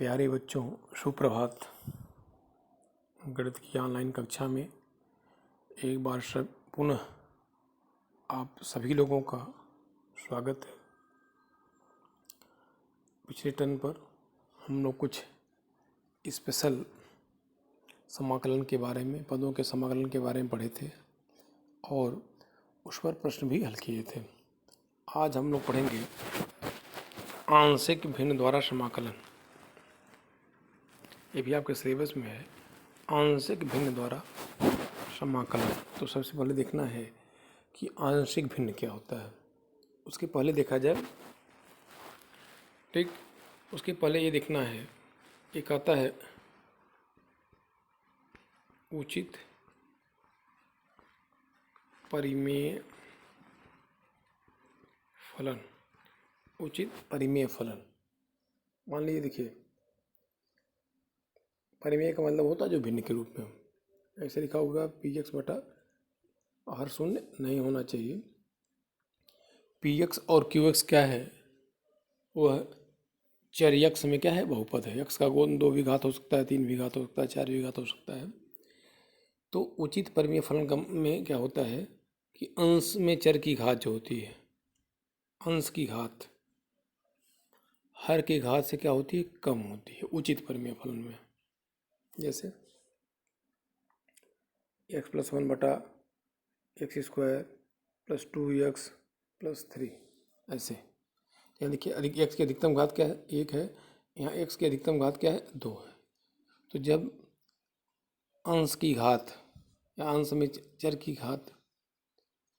प्यारे बच्चों, सुप्रभात। गणित की ऑनलाइन कक्षा में एक बार सब पुनः आप सभी लोगों का स्वागत है। पिछले टर्न पर हम लोग कुछ स्पेशल समाकलन के बारे में, पदों के समाकलन के बारे में पढ़े थे और उस पर प्रश्न भी हल किए थे। आज हम लोग पढ़ेंगे आंशिक भिन्न द्वारा समाकलन। ये भी आपके सिलेबस में है, आंशिक भिन्न द्वारा समाकलन। तो सबसे पहले देखना है कि आंशिक भिन्न क्या होता है। उसके पहले देखा जाए, ठीक, उसके पहले ये देखना है, एक आता है उचित परिमेय फलन। उचित परिमेय फलन, मान लीजिए, देखिए, परिमेय का मतलब होता है जो भिन्न के रूप में हो। ऐसे लिखा होगा पी एक्स बटा हर शून्य नहीं होना चाहिए। पी एक्स और क्यू एक्स क्या है, वह चर यक्स में क्या है, बहुपद है। यक्स का गुण 2 भी घात हो सकता है, 3 भी घात हो सकता है, 4 भी घात हो सकता है। तो उचित परिमेय फलन में क्या होता है कि अंश में चर की घात जो होती है, अंश की घात हर की घात से क्या होती है, कम होती है उचित परिमेय फलन में। जैसे x+1 बटा x square plus 2x plus 3, ऐसे। यहाँ देखिए, x की अधिकतम घात क्या है, 1 है। यहाँ x की अधिकतम घात क्या है, 2 है। तो जब अंश की घात या अंश में चर की घात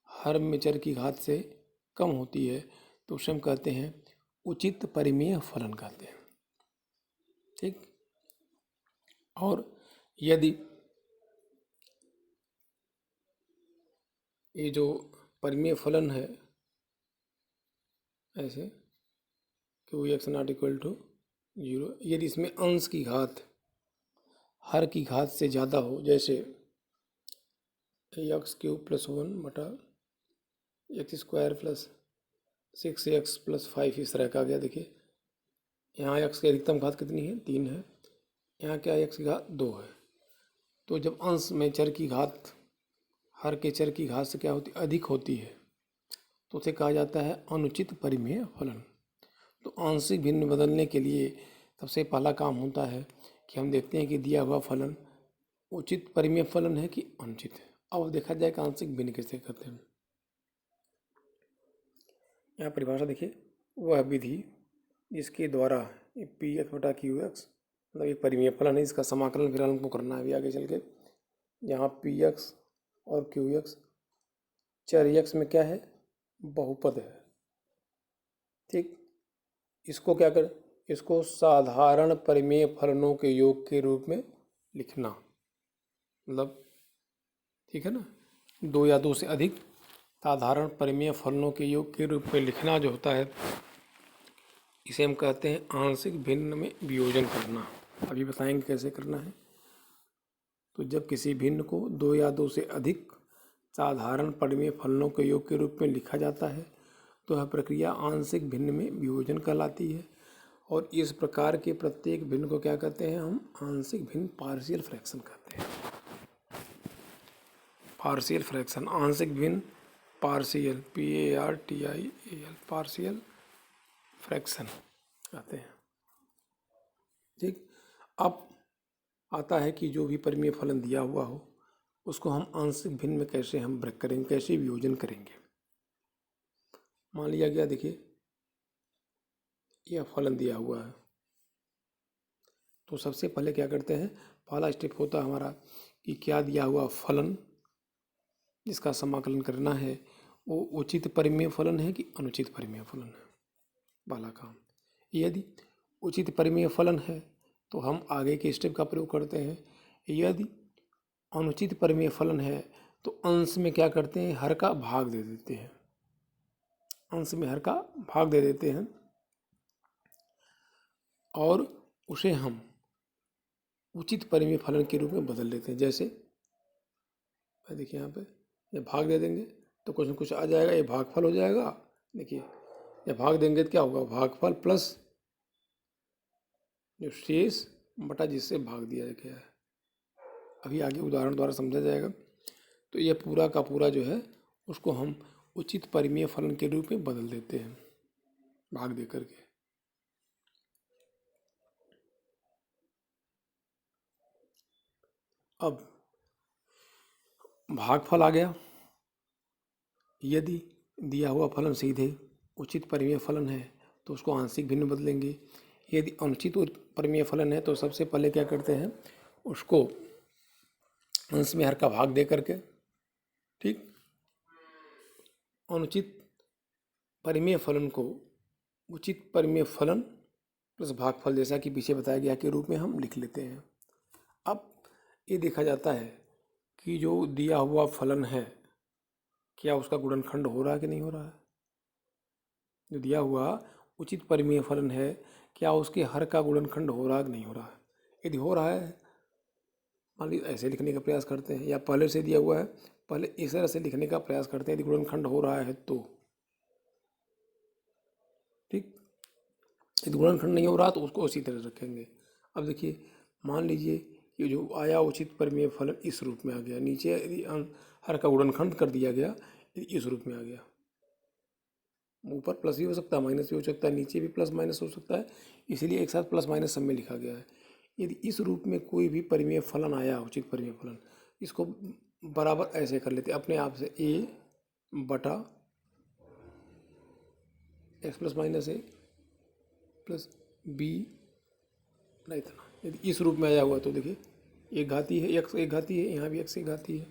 हर में चर की घात से कम होती है तो उसे हम कहते हैं उचित परिमेय फलन कहते हैं, ठीक। और यदि ये जो परिमेय फलन है ऐसे Q X not equal to 0, यदि इसमें अंश की घात हर की घात से ज़्यादा हो, जैसे x³ + 1 बटा x square plus 6x plus 5 इस तरह का आ गया। देखिए, यहाँ x की अधिकतम घात कितनी है, 3 है। यहाँ क्या है, x की घात 2 है। तो जब अंश में चर की घात हर के चर की घात से क्या होती, अधिक होती है, तो उसे कहा जाता है अनुचित परिमेय फलन। तो आंशिक भिन्न बदलने के लिए सबसे पहला काम होता है कि हम देखते हैं कि दिया हुआ फलन उचित परिमेय फलन है कि अनुचित है। अब देखा जाए कि आंशिक भिन्न कैसे करते हैं। यहाँ परिभाषा देखिए, वह विधि जिसके द्वारा पी एक्स बटा क्यू एक्स मतलब एक परिमेय फलन है, इसका समाकलन फिलहाल हमको करना है अभी आगे चल के। यहाँ पी एक्स और क्यू एक्स चर एक्स में क्या है, बहुपद है, ठीक। इसको क्या कर, इसको साधारण परिमेय फलनों के योग के रूप में लिखना, मतलब, ठीक है ना। 2 या 2 से अधिक साधारण परिमेय फलनों के योग के रूप में लिखना जो होता है, इसे हम कहते हैं आंशिक भिन्न में वियोजन करना। अभी बताएंगे कैसे करना है। तो जब किसी भिन्न को 2 या 2 से अधिक साधारण परिमेय फलनों के योग के रूप में लिखा जाता है तो यह प्रक्रिया आंशिक भिन्न में वियोजन कहलाती है। और इस प्रकार के प्रत्येक भिन्न को क्या कहते हैं, हम आंशिक भिन्न पार्शियल फ्रैक्शन कहते हैं। पार्शियल फ्रैक्शन, आंशिक भिन्न पार्शियल, PARTIAL, पार्शियल फ्रैक्शन कहते हैं, ठीक। अब आता है कि जो भी परिमेय फलन दिया हुआ हो उसको हम आंशिक भिन्न में कैसे हम ब्रेक करेंगे, कैसे वियोजन करेंगे। मान लिया गया, देखिए, यह फलन दिया हुआ है, तो सबसे पहले क्या करते हैं, पहला स्टेप होता है हमारा कि क्या दिया हुआ फलन जिसका समाकलन करना है वो उचित परिमेय फलन है कि अनुचित परिमेय फलन है, पहला काम। यदि उचित परिमेय फलन है तो हम आगे के स्टेप का प्रयोग करते हैं। यदि अनुचित परिमेय फलन है तो अंश में क्या करते हैं, हर का भाग दे देते हैं, अंश में हर का भाग दे देते हैं और उसे हम उचित परिमेय फलन के रूप में बदल लेते हैं। जैसे देखिए, यहाँ पे ये भाग दे देंगे तो कुछ न कुछ आ जाएगा, ये भागफल हो जाएगा। देखिए, ये भाग देंगे तो क्या होगा, भागफल प्लस जो शेष बटा जिससे भाग दिया गया है। अभी आगे उदाहरण द्वारा समझा जाएगा। तो यह पूरा का पूरा जो है उसको हम उचित परिमेय फलन के रूप में बदल देते हैं भाग दे करके। अब भागफल आ गया। यदि दिया हुआ फलन सीधे उचित परिमेय फलन है तो उसको आंशिक भिन्न बदलेंगे। यदि अनुचित परिमेय फलन है तो सबसे पहले क्या करते हैं, उसको अंश में हर का भाग दे करके, ठीक, अनुचित परिमेय फलन को उचित परिमेय फलन प्लस भागफल जैसा कि पीछे बताया गया के रूप में हम लिख लेते हैं। अब ये देखा जाता है कि जो दिया हुआ फलन है क्या उसका गुणनखंड हो रहा है कि नहीं हो रहा है। जो दिया हुआ उचित परिमेय फलन है क्या उसके हर का गुणनखंड हो रहा है कि नहीं हो रहा है। यदि हो रहा है, मान लीजिए ऐसे लिखने का प्रयास करते हैं, या पहले से दिया हुआ है पहले इस तरह से लिखने का प्रयास करते हैं, यदि गुणनखंड हो रहा है तो ठीक। यदि गुणनखंड नहीं हो रहा तो उसको उसी तरह रखेंगे। अब देखिए, मान लीजिए कि जो आया उचित परिमेय फलन इस रूप में आ गया, नीचे यदि हर का गुणनखंड कर दिया गया, इस रूप में आ गया। ऊपर प्लस भी हो सकता है, माइनस भी हो सकता है, नीचे भी प्लस माइनस हो सकता है, इसीलिए एक साथ प्लस माइनस सब में लिखा गया है। यदि इस रूप में कोई भी परिमेय फलन आया, उचित परिमेय फलन, इसको बराबर ऐसे कर लेते अपने आप से, ए बटा एक्स प्लस माइनस ए प्लस बी ना इतना। यदि इस रूप में आया हुआ तो देखिए एक घाती है, एक्स एक घाती है, यहाँ भी एक्स एक घाती है,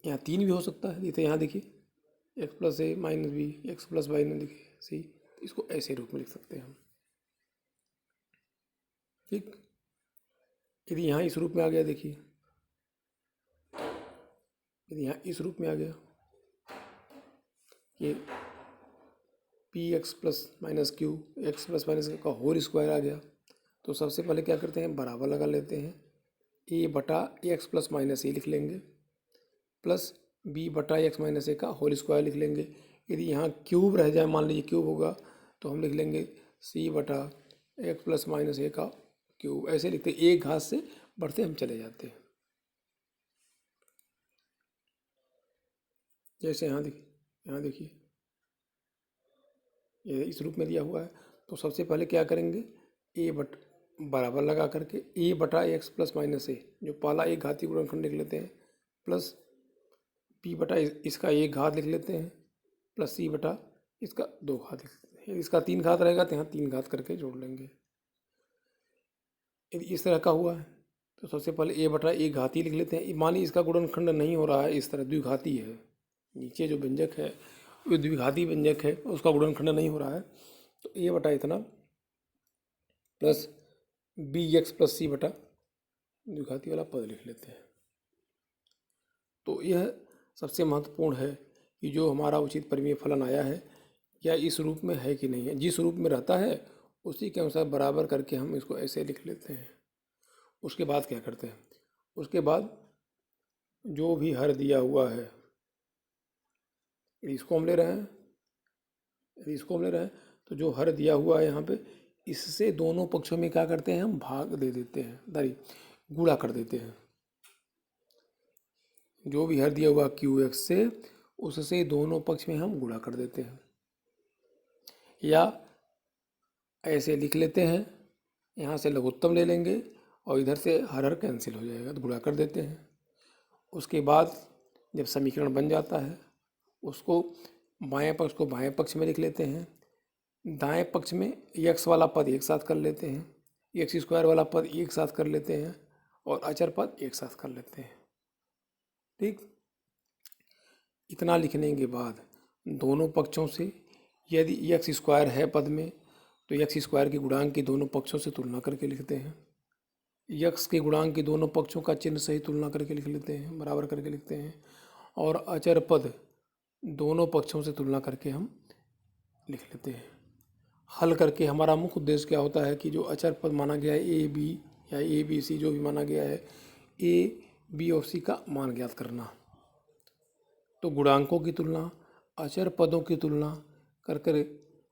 यहाँ 3 भी हो सकता है। ये तो यहाँ देखिए x plus a minus b, x plus y ने देखिए सी, इसको ऐसे रूप में लिख सकते हैं हम, ठीक। यदि यहाँ इस रूप में आ गया, देखिए यदि यहाँ इस रूप में आ गया कि P x plus minus Q x plus minus का होल स्क्वायर आ गया, तो सबसे पहले क्या करते हैं, बराबर लगा लेते हैं, ए बटा एक्स प्लस माइनस ए लिख लेंगे, प्लस बी बटा एक्स माइनस ए का होल स्क्वायर लिख लेंगे। यदि यहाँ क्यूब रह जाए, मान लीजिए क्यूब होगा, तो हम लिख लेंगे सी बटा एक्स प्लस माइनस ए का क्यूब। ऐसे लिखते, एक घात से बढ़ते हम चले जाते हैं। जैसे यहाँ देखिए ये इस रूप में दिया हुआ है, तो सबसे पहले क्या करेंगे, ए बट बराबर लगा करके ए बटा एक्स प्लस माइनस ए, जो पहला एक घाती गुणनखंड लिख लेते हैं, प्लस पी बटा इसका एक घात लिख लेते हैं, प्लस सी बटा इसका 2 घात लिख लेते हैं। इसका 3 घात रहेगा तो यहाँ 3 घात करके जोड़ लेंगे। यदि इस तरह का हुआ है तो सबसे पहले ए बटा एक घाती लिख लेते हैं। मान लीजिए इसका गुणनखंड नहीं हो रहा है, इस तरह द्विघाती है, नीचे जो व्यंजक है वो द्विघाती व्यंजक है, उसका गुणनखंड नहीं हो रहा है, तो ए बटा इतना प्लस बी एक्स प्लस सी बटा द्विघाती वाला पद लिख लेते हैं। तो यह सबसे महत्वपूर्ण है कि जो हमारा उचित परिमेय फलन आया है क्या इस रूप में है कि नहीं है। जिस रूप में रहता है उसी के अनुसार बराबर करके हम इसको ऐसे लिख लेते हैं। उसके बाद क्या करते हैं, उसके बाद जो भी हर दिया हुआ है, यदि इसको हम ले रहे हैं, तो जो हर दिया हुआ है यहाँ पे, इससे दोनों पक्षों में क्या करते हैं, हम भाग दे देते हैं, गुणा कर देते हैं। जो भी हर दिया हुआ क्यू एक्स से, उससे दोनों पक्ष में हम गुणा कर देते हैं, या ऐसे लिख लेते हैं, यहाँ से लघुत्तम ले लेंगे और इधर से हर कैंसिल हो जाएगा तो गुणा कर देते हैं। उसके बाद जब समीकरण बन जाता है उसको बाएं पक्ष को बाएं पक्ष में लिख लेते हैं, दाएं पक्ष में एक्स वाला पद एक साथ कर लेते हैं, एक्स स्क्वायर वाला पद एक साथ कर लेते हैं, और अचर पद एक साथ कर लेते हैं, ठीक। इतना लिखने के बाद दोनों पक्षों से यदि एक्स स्क्वायर है पद में तो एक्स स्क्वायर के गुणांक की दोनों पक्षों से तुलना करके लिखते हैं, यक्स के गुणांक की दोनों पक्षों का चिन्ह सही तुलना करके लिख लेते हैं, बराबर करके लिखते हैं, और अचर पद दोनों पक्षों से तुलना करके हम लिख लेते हैं। हल करके हमारा मुख्य उद्देश्य क्या होता है कि जो अचर पद माना गया है ए बी या ए बी सी जो भी माना गया है, ए बी और सी का मान ज्ञात करना। तो गुणांकों की तुलना, अचर पदों की तुलना कर कर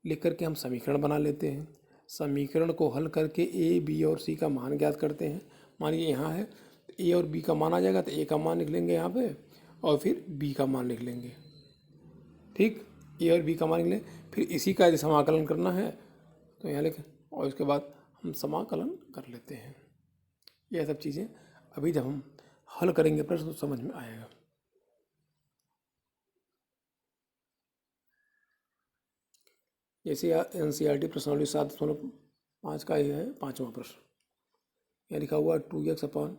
लिख करके हम समीकरण बना लेते हैं। समीकरण को हल करके ए, बी और सी का मान ज्ञात करते हैं। मानिए यहाँ है, ए और बी का मान आ जाएगा तो ए का मान लिख लेंगे यहाँ पे और फिर बी का मान लिख लेंगे। ठीक, ए और बी का मान लिख लें, फिर इसी का यदि समाकलन करना है तो यहाँ लिखें और इसके बाद हम समाकलन कर लेते हैं। यह सब चीज़ें अभी जब हम हल करेंगे प्रश्न तो समझ में आएगा। जैसे NCERT प्रश्नावली 7.5 का ये है 5वां प्रश्न। यहाँ लिखा हुआ 2x upon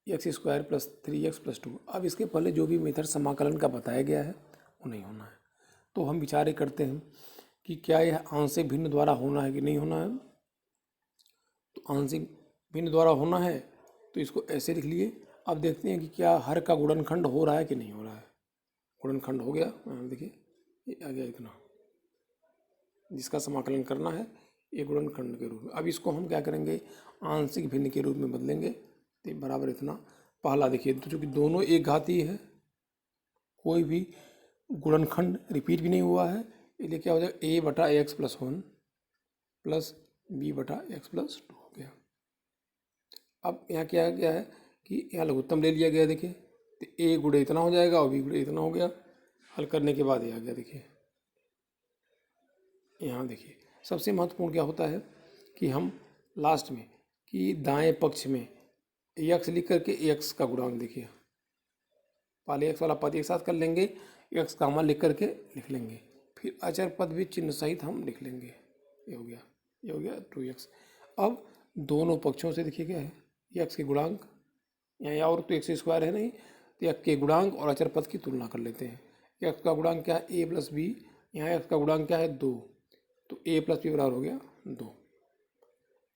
x square plus 3x plus 2। अब इसके पहले जो भी मेथड समाकलन का बताया गया है वो नहीं होना है, तो हम विचार करते हैं कि क्या यह आंशिक भिन्न द्वारा होना है कि नहीं होना है। तो आंशिक भिन्न द्वारा होना है तो इसको ऐसे लिख लिए। अब देखते हैं कि क्या हर का गुणनखंड हो रहा है कि नहीं हो रहा है। गुणनखंड हो गया, देखिए ये आ गया इतना, जिसका समाकलन करना है ये गुणनखंड के रूप में। अब इसको हम क्या करेंगे, आंशिक भिन्न के रूप में बदलेंगे। तो बराबर इतना, पहला देखिए तो चूँकि दोनों एक घाती है, कोई भी गुणनखंड रिपीट भी नहीं हुआ है, इसलिए क्या हो जाएगा a बटा एक्स प्लस 1 प्लस बी बटा एक्स प्लस 2 हो गया। अब यहाँ क्या गया है कि यहाँ लघुत्तम ले लिया गया, देखिए तो a गुणे इतना हो जाएगा और b गुणे इतना हो गया। हल करने के बाद ये आ गया। देखिए यहाँ देखिए सबसे महत्वपूर्ण क्या होता है कि हम लास्ट में कि दाएं पक्ष में x लिख करके x का गुणांक, देखिए पहले x वाला पद एक साथ कर लेंगे, x का मान लिख करके लिख लेंगे, फिर अचर पद भी चिन्ह सहित हम लिख लेंगे। ये हो गया, ये हो गया 2x। अब दोनों पक्षों से देखिए क्या है, x के गुणांक यहाँ और तो एक्स स्क्वायर है नहीं, तो x के गुणांक और अचर पद की तुलना कर लेते हैं। x का गुणांक क्या है a प्लस बी, यहाँ x का गुणांक क्या है 2, तो a प्लस बी बराबर हो गया 2।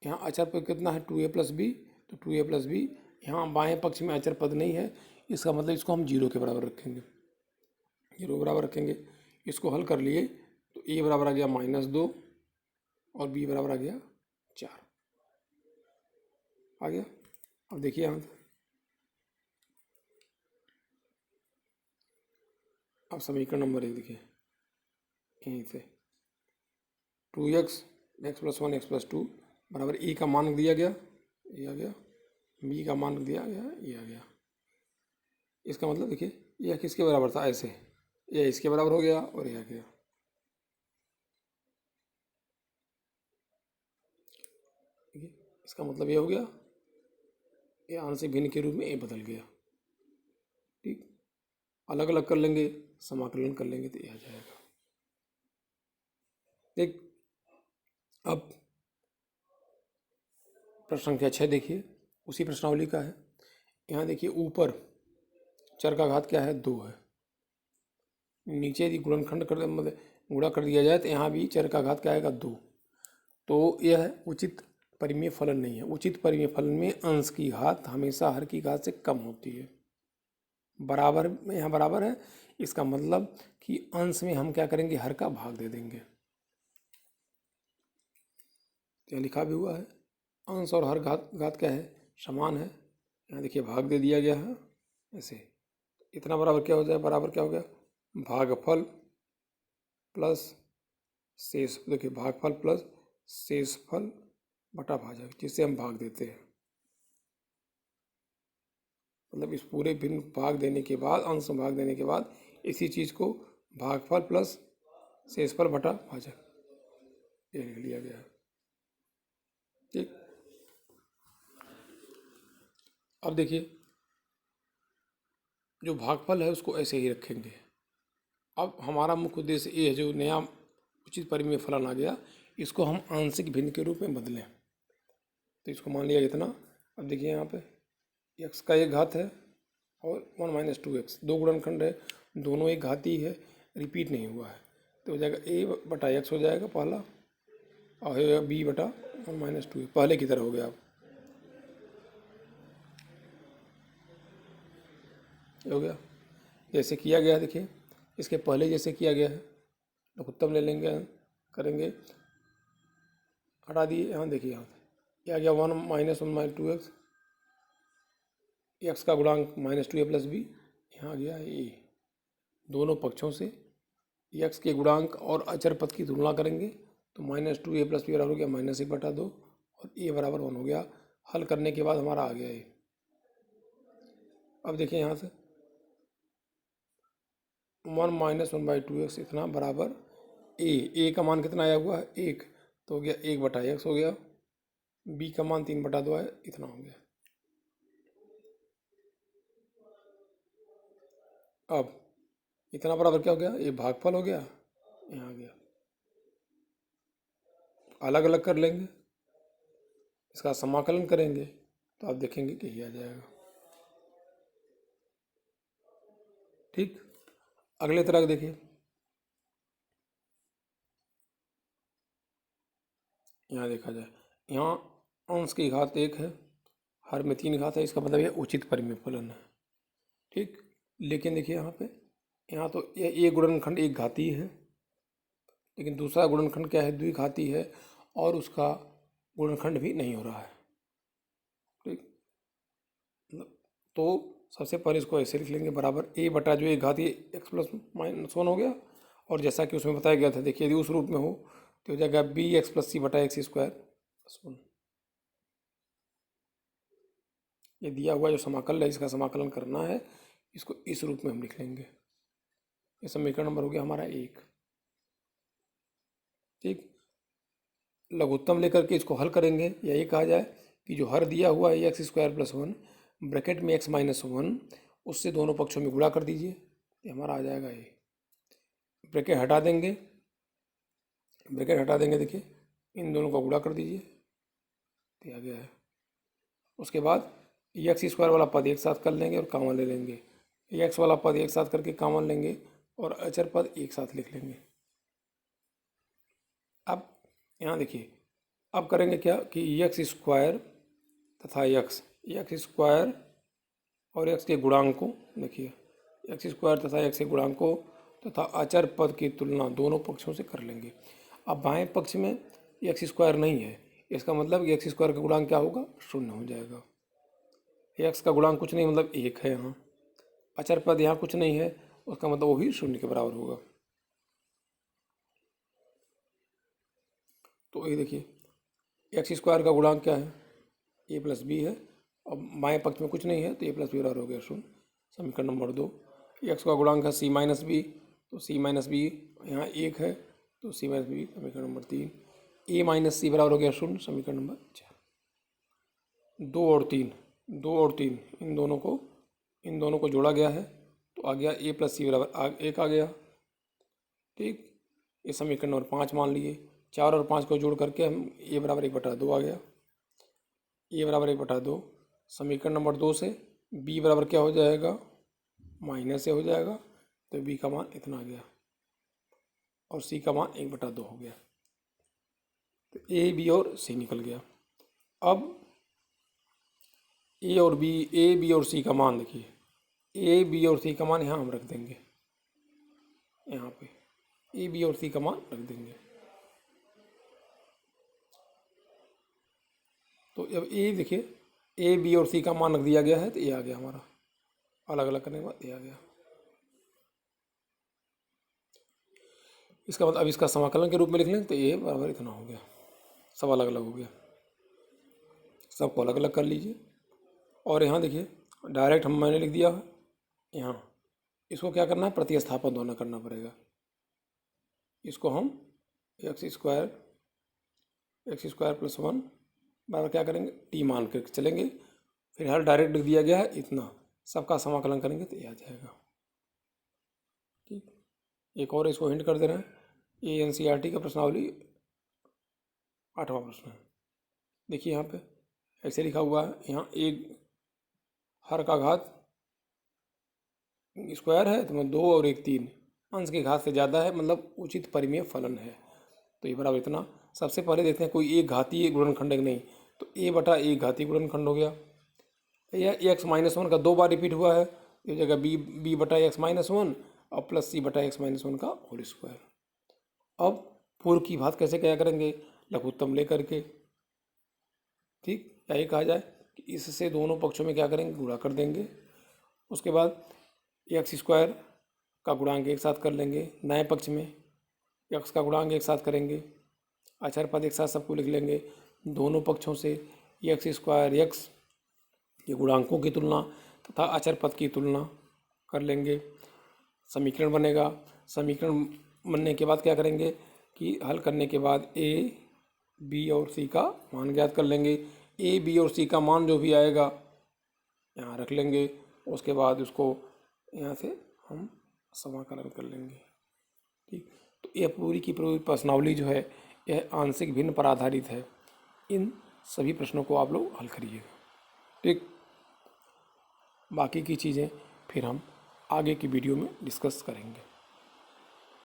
यहाँ अचर पद कितना है 2a प्लस बी, तो 2a प्लस बी, यहाँ बाएं पक्ष में अचर पद नहीं है, इसका मतलब इसको हम 0 के बराबर रखेंगे, 0 बराबर रखेंगे। इसको हल कर लिए तो a बराबर आ गया -2 और b बराबर आ गया 4 आ गया। अब देखिए यहाँ अब समीकरण नंबर 1 देखिए, यहीं से 2x x plus 1 x plus 2 बराबर ए का मान दिया गया, ये आ गया, बी का मान दिया गया, ये आ गया। इसका मतलब देखिए यह किसके बराबर था, ऐसे यह इसके बराबर हो गया और यह आ गया। देखिए इसका मतलब ये हो गया, ये आंशिक भिन्न के रूप में ए बदल गया। ठीक, अलग अलग कर लेंगे, समाकलन कर लेंगे तो ये आ जाएगा। देख अब प्रश्न संख्या 6 देखिए, उसी प्रश्नावली का है। यहाँ देखिए ऊपर चर का घात क्या है 2 है, नीचे यदि गुणनखंड कर मतलब गुणा कर दिया जाए तो यहाँ भी चर का घात क्या आएगा 2। तो यह उचित परिमेय फलन नहीं है। उचित परिमेय फलन में अंश की घात हमेशा हर की घात से कम होती है। बराबर में यहाँ बराबर है, इसका मतलब कि अंश में हम क्या करेंगे, हर का भाग दे देंगे। यहाँ लिखा भी हुआ है अंश और हर घात घात क्या है, समान है। यहाँ देखिए भाग दे दिया गया है ऐसे, इतना बराबर क्या हो जाए, बराबर क्या हो गया भागफल प्लस शेष, देखिए भागफल प्लस शेषफल बटा भाजक, जिसे हम भाग देते हैं। मतलब इस पूरे भिन्न भाग देने के बाद, अंश भाग देने के बाद इसी चीज़ को भागफल प्लस शेषफल बटा भाजक ये लिख लिया गया है। ठीक, अब देखिए जो भागफल है उसको ऐसे ही रखेंगे। अब हमारा मुख्य उद्देश्य ये है, जो नया उचित परिमेय फलन आ गया इसको हम आंशिक भिन्न के रूप में बदलें। तो इसको मान लिया इतना। अब देखिए यहाँ पे x का एक घात है और 1 - 2x, दो गुणनखंड है, दोनों एक घाती है, रिपीट नहीं हुआ है, तो हो जाएगा a बटा x हो जाएगा पहला, और b बटा 1 - 2 पहले की तरह हो गया। अब हो गया जैसे किया गया, देखिए इसके पहले जैसे किया गया है, लघुत्तम ले लेंगे, करेंगे, हटा दिए। यहाँ देखिए यहाँ ये आ गया 1 - 1 - 2x, एक्स का गुणांक -2a प्लस बी, यहाँ आ गया ए। दोनों पक्षों से एक्स के गुणांक और अचर पद की तुलना करेंगे तो -2a + b बराबर हो गया -1/2 और a बराबर 1 हो गया। हल करने के बाद हमारा आ गया ये। अब देखिए यहाँ से 1 - 1/2x इतना बराबर a का मान कितना आया हुआ है 1, तो हो गया 1/x हो गया। b का मान 3/2 है, इतना हो गया। अब इतना बराबर क्या हो गया, ये भागफल हो गया, यहाँ आ गया। अलग अलग कर लेंगे, इसका समाकलन करेंगे तो आप देखेंगे कि ये आ जाएगा। ठीक, अगले तरह देखिए, यहाँ देखा जाए, यहाँ अंश की घात 1 है, हर में 3 घात है, इसका मतलब ये उचित परिमेय फलन है। ठीक, लेकिन देखिए यहाँ पे, यहाँ तो ये गुणनखंड एक घातीय है, लेकिन दूसरा गुणनखंड क्या है, द्विघाती है, और उसका गुणनखंड भी नहीं हो रहा है। ठीक, तो सबसे पहले इसको ऐसे लिख लेंगे, बराबर a बटा जो एक घातीय x + -1 हो गया, और जैसा कि उसमें बताया गया था, देखिए यदि उस रूप में हो तो हो जाएगा bx + c बटा x² + 1। ये दिया हुआ जो समाकलन है, इसका समाकलन करना है, इसको इस रूप में हम लिख लेंगे। ये समीकरण नंबर हो गया हमारा 1। ठीक, लघुत्तम लेकर के इसको हल करेंगे, या ये कहा जाए कि जो हर दिया हुआ है x² + 1 ब्रैकेट में x - 1, उससे दोनों पक्षों में गुणा कर दीजिए, ये हमारा आ जाएगा। ये ब्रैकेट हटा देंगे, देखिए इन दोनों को गुणा कर दीजिए, तो आ गया है। उसके बाद x² वाला पद एक साथ कर लेंगे और कॉमन ले लेंगे, x वाला पद एक साथ करके कॉमन लेंगे और अचर पद एक साथ लिख लेंगे। अब यहाँ देखिए, अब करेंगे क्या कि x² तथा x² और x के गुणांकों, देखिए x² तथा x के गुणांकों तथा अचर पद की तुलना दोनों पक्षों से कर लेंगे। अब बाएं पक्ष में x² नहीं है, इसका मतलब x² का गुणांक क्या होगा, 0 हो जाएगा। x का गुणांक कुछ नहीं, मतलब 1 है। यहाँ अचर पद यहाँ कुछ नहीं है, उसका मतलब वो भी 0 के बराबर होगा। तो ये देखिए x² का गुणांक क्या है, a + b है, और बाएं पक्ष में कुछ नहीं है, तो a + b बराबर हो गया 0। समीकरण नंबर 2, x का गुणांक है c - b, तो c - b यहाँ 1 है, तो c - b। समीकरण नंबर 3, a - c बराबर हो गया 0। समीकरण नंबर 4। 2 और 3 इन दोनों को जोड़ा गया है, तो आ गया a + c बराबर 1 आ गया। ठीक, ये समीकरण नंबर 5 मान लिए। 4 और 5 को जोड़ करके हम a बराबर 1/2 आ गया, a बराबर 1/2। समीकरण नंबर 2 से b बराबर क्या हो जाएगा, -a हो जाएगा, तो b का मान इतना आ गया और c का मान 1/2 हो गया। तो a, b और c निकल गया। अब a, b और c का मान देखिए, a, b और c का मान यहाँ हम रख देंगे, यहाँ पे a, b और c का मान रख देंगे। तो अब a देखिए, a, b और c का मान रख दिया गया है, तो ये आ गया हमारा। अलग अलग करने के बाद ये आ गया। इसका मतलब अब इसका समाकलन के रूप में लिख लें, तो ये बराबर इतना हो गया। सब अलग अलग हो गया, सबको अलग अलग कर लीजिए। और यहाँ देखिए डायरेक्ट मैंने लिख दिया है, यहाँ इसको क्या करना है, प्रतिस्थापन दोनों करना पड़ेगा। इसको हम x² + 1 बराबर क्या करेंगे, t मान कर चलेंगे, फिर हर डायरेक्ट लिख दिया गया है इतना, सबका समाकलन करेंगे तो ये आ जाएगा। ठीक, एक और इसको हिंट कर दे रहे हैं, ये NCERT का प्रश्नावली 8वां प्रश्न है। देखिए यहाँ पे ऐसे लिखा हुआ है, यहाँ एक हर का घात स्क्वायर है, तो मतलब 2 और 1 3, अंश की घात से ज़्यादा है, मतलब उचित परिमेय फलन है, तो ये बराबर इतना। सबसे पहले देखते हैं कोई एक घातीय गुणनखंड है कि नहीं, तो a बटा एक घातीय गुणनखंड हो गया। यह x - 1 का 2 बार रिपीट हुआ है, ये जगह b बटा x - 1 और प्लस c बटा x - 1 का होल स्क्वायर। अब पूर्व की बात कैसे क्या करेंगे, लघुत्तम लेकर के। ठीक, यही कहा जाए कि इससे दोनों पक्षों में क्या करेंगे, गुणा कर देंगे। उसके बाद x² का गुणांक एक साथ कर लेंगे, नए पक्ष में x का गुणांक एक साथ करेंगे, अचर पद एक साथ सबको लिख लेंगे। दोनों पक्षों से एक्स स्क्वायर एक्स ये गुणांकों की तुलना तथा अचर पद की तुलना कर लेंगे, समीकरण बनेगा। समीकरण बनने के बाद क्या करेंगे कि हल करने के बाद ए बी और सी का मान ज्ञात कर लेंगे। ए बी और सी का मान जो भी आएगा यहाँ रख लेंगे, उसके बाद उसको यहाँ से हम समाकलन कर लेंगे। ठीक, तो यह पूरी की पूरी प्रश्नावली जो है यह आंशिक भिन्न पर आधारित है। इन सभी प्रश्नों को आप लोग हल करिएगा। ठीक, बाकी की चीज़ें फिर हम आगे की वीडियो में डिस्कस करेंगे।